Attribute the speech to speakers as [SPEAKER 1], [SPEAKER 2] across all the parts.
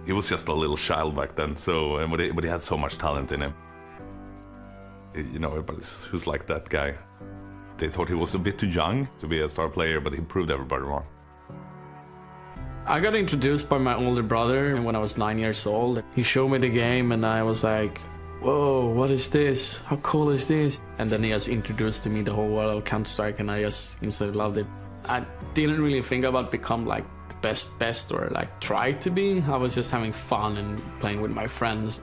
[SPEAKER 1] He was just a little child back then, so but he had so much talent in him. You know, everybody who's like that guy. They thought he was a bit too young to be a star player, but he proved everybody wrong.
[SPEAKER 2] I got introduced by my older brother when I was 9 years old. He showed me the game and I was like, whoa, what is this? How cool is this? And then he just introduced to me the whole world of Counter-Strike and I just instantly loved it. I didn't really think about become like the best or like try to be. I was just having fun and playing with my friends.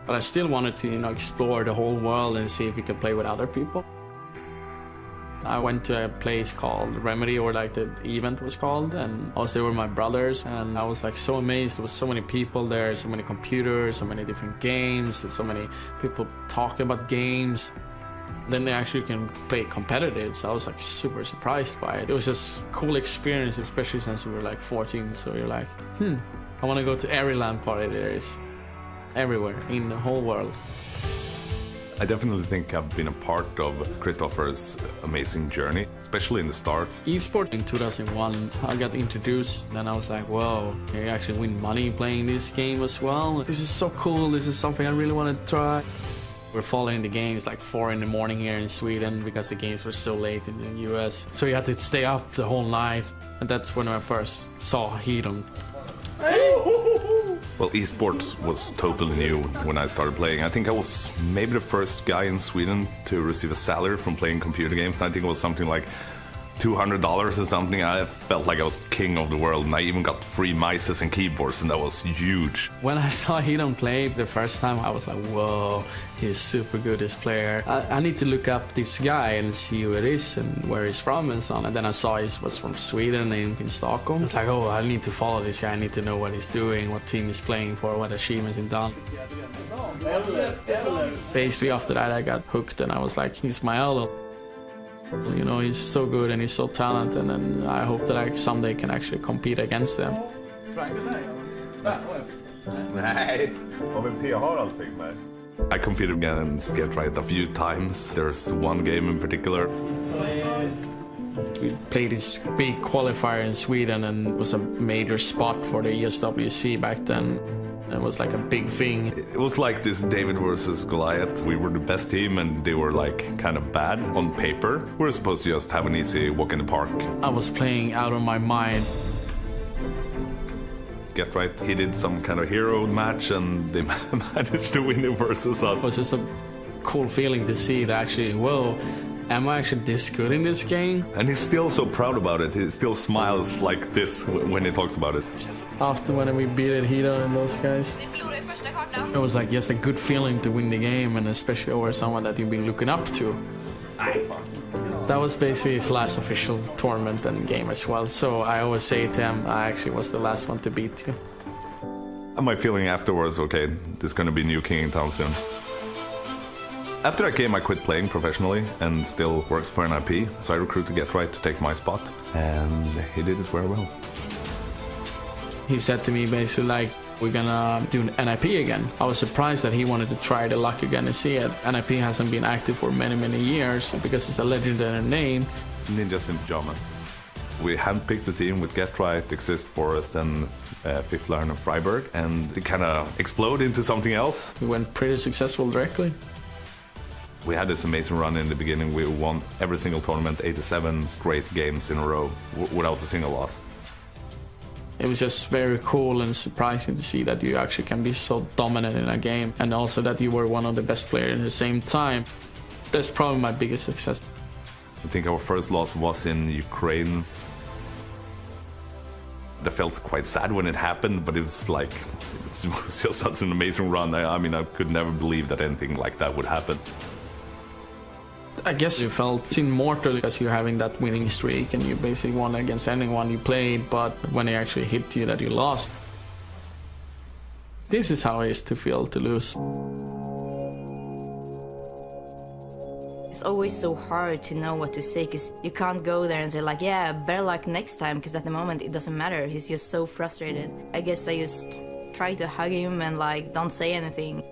[SPEAKER 2] But I still wanted to, you know, explore the whole world and see if we could play with other people. I went to a place called Remedy, or like the event was called, and I was there with my brothers, and I was like so amazed. There was so many people there, so many computers, so many different games, so many people talking about games. Then they actually can play competitive, so I was like super surprised by it. It was just a cool experience, especially since we were like 14, so you're like, I want to go to every LAN party there is, everywhere, in the whole world.
[SPEAKER 1] I definitely think I've been a part of Christopher's amazing journey, especially in the start.
[SPEAKER 2] Esport in 2001, I got introduced and I was like, whoa, can you actually win money playing this game as well? This is so cool, this is something I really want to try. We're following the games like 4 in the morning here in Sweden because the games were so late in the US. So you had to stay up the whole night, and that's when I first saw Hayatı.
[SPEAKER 1] Well, esports was totally new when I started playing. I think I was maybe the first guy in Sweden to receive a salary from playing computer games. I think it was something like $200 or something. I felt like I was king of the world, and I even got free mice and keyboards, and that was huge.
[SPEAKER 2] When I saw Hayatı play the first time, I was like, whoa, he's super good, this player. I need to look up this guy and see who it is and where he's from and so on. And then I saw he was from Sweden in Stockholm. It's like, oh, I need to follow this guy. I need to know what he's doing, what team he's playing for, what achievements he's done. Basically, after that, I got hooked, and I was like, he's my idol. You know, he's so good and he's so talented, and I hope that I someday can actually compete against him.
[SPEAKER 1] I competed against GeT a few times. There's one game in particular.
[SPEAKER 2] We played this big qualifier in Sweden, and it was a major spot for the ESWC back then. It was like a big thing.
[SPEAKER 1] It was like this David versus Goliath. We were the best team and they were like kind of bad on paper. We were supposed to just have an easy walk in the park.
[SPEAKER 2] I was playing out of my mind.
[SPEAKER 1] GeT, he did some kind of hero match and they managed to win it versus us.
[SPEAKER 2] It was just a cool feeling to see that actually, whoa, am I actually this good in this game?
[SPEAKER 1] And he's still so proud about it. He still smiles like this when he talks about it.
[SPEAKER 2] After when we beat Hayatı and those guys, it was like just a good feeling to win the game, and especially over someone that you've been looking up to. That was basically his last official tournament and game as well, so I always say to him, I actually was the last one to beat you.
[SPEAKER 1] And my feeling afterwards, okay, there's gonna be a new king in town soon. After that game, I quit playing professionally and still worked for an IP, so I recruited GeT to take my spot, and he did it very well.
[SPEAKER 2] He said to me basically like, we're gonna do an NIP again. I was surprised that he wanted to try the luck again and see it. NIP hasn't been active for many, many years because it's a legendary name.
[SPEAKER 1] Ninjas in Pajamas. We handpicked the team with GeT, Exist, Forest, and Fifflern and Freiburg, and it kind of exploded into something else.
[SPEAKER 2] We went pretty successful directly.
[SPEAKER 1] We had this amazing run in the beginning. We won every single tournament, 87 straight games in a row, without a single loss.
[SPEAKER 2] It was just very cool and surprising to see that you actually can be so dominant in a game, and also that you were one of the best players at the same time. That's probably my biggest success.
[SPEAKER 1] I think our first loss was in Ukraine. That felt quite sad when it happened, but it was like, it was just such an amazing run. I mean, I could never believe that anything like that would happen.
[SPEAKER 2] I guess you felt immortal because you're having that winning streak and you basically won against anyone you played, but when they actually hit you that you lost. This is how it is to feel to lose.
[SPEAKER 3] It's always so hard to know what to say because you can't go there and say like, yeah, better luck next time, because at the moment it doesn't matter. He's just so frustrated. I guess I just try to hug him and like don't say anything.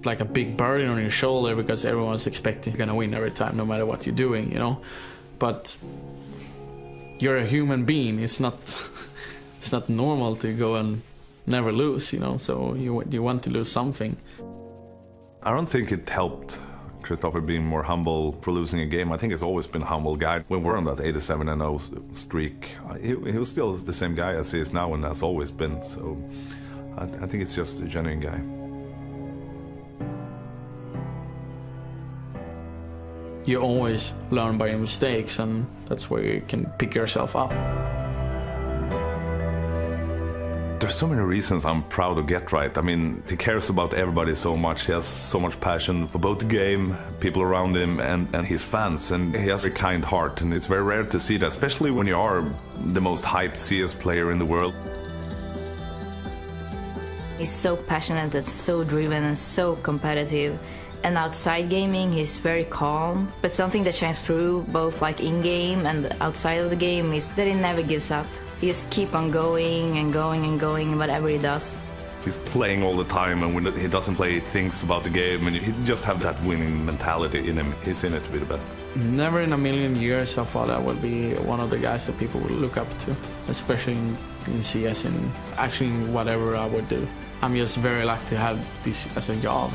[SPEAKER 2] Like a big burden on your shoulder because everyone's expecting you're gonna win every time, no matter what you're doing, you know. But you're a human being. It's not It's not normal to go and never lose, you know, so you want to lose something.
[SPEAKER 1] I don't think it helped Christopher being more humble for losing a game. I think he's always been a humble guy. When we're on that 87-0 streak, he was still the same guy as he is now and has always been. So I think it's just a genuine guy.
[SPEAKER 2] You always learn by your mistakes, and that's where you can pick yourself up.
[SPEAKER 1] There's so many reasons I'm proud of GeT. I mean, he cares about everybody so much. He has so much passion for both the game, people around him, and his fans. And he has a kind heart, and it's very rare to see that, especially when you are the most hyped CS player in the world.
[SPEAKER 3] He's so passionate and so driven and so competitive. And outside gaming, he's very calm. But something that shines through both like in-game and outside of the game is that he never gives up. He just keep on going and going and going, whatever he does.
[SPEAKER 1] He's playing all the time, and when he doesn't play, he thinks about the game, and he just have that winning mentality in him. He's in it to be the best.
[SPEAKER 2] Never in a million years I thought I would be one of the guys that people would look up to, especially in CS and actually in whatever I would do. I'm just very lucky to have this as a job.